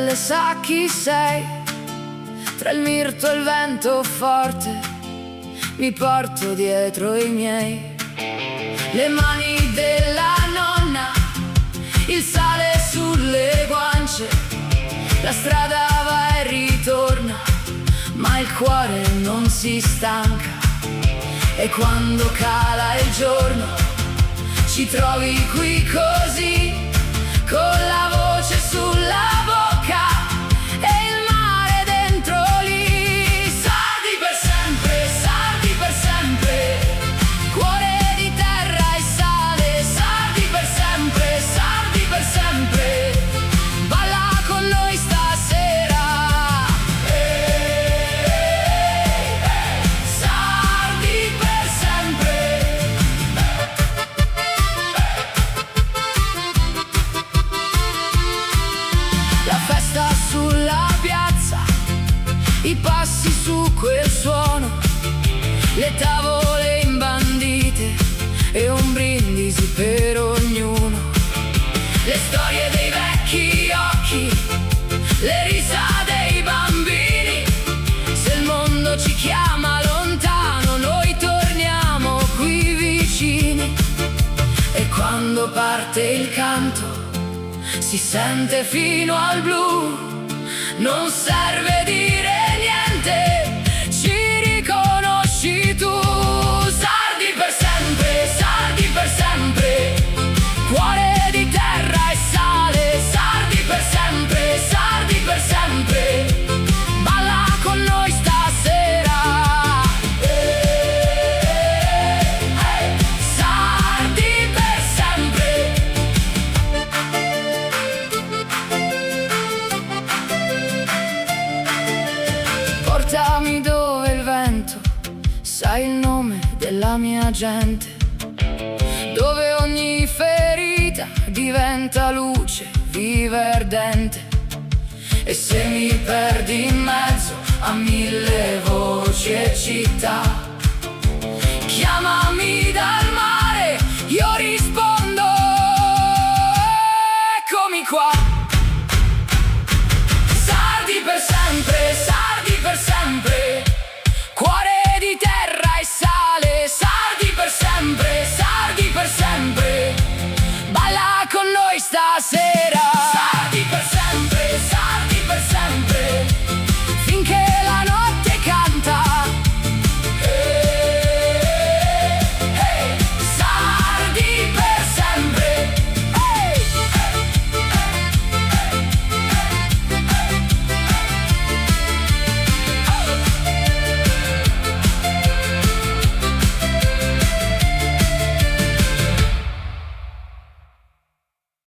stelle sa chi sei, tra il mirto e il vento forte mi porto dietro i miei. Le mani della nonna, il sale sulle guance, la strada va e ritorna, ma il cuore non si stanca. E quando cala il giorno ci trovi qui così, con la voce sulla bocca e il mare dentro lì. Sardi per sempre, sardi per sempre, cuore di terra e sale. Sardi per sempre, sardi per sempre, balla con noi stasera. Sardi per sempre. La festa sulla piazza, i passi su quel suono, le tavole imbandite e un brindisi per ognuno. Le storie dei vecchi occhi, le risa dei bambini. Se il mondo ci chiama lontano, noi torniamo qui vicini. E quando parte il canto si sente fino al blu, non serve dire niente, ci riconosci tu. Sardi per sempre, sardi per sempre, cuore di terra e sale. Sardi per sempre, sardi per sempre, balla con noi stasera. Sardi per sempre. Portami dove il vento sa il nome della mia gente, dove ogni ferita diventa luce viva e ardente. E se mi perdi in mezzo a mille voci e città,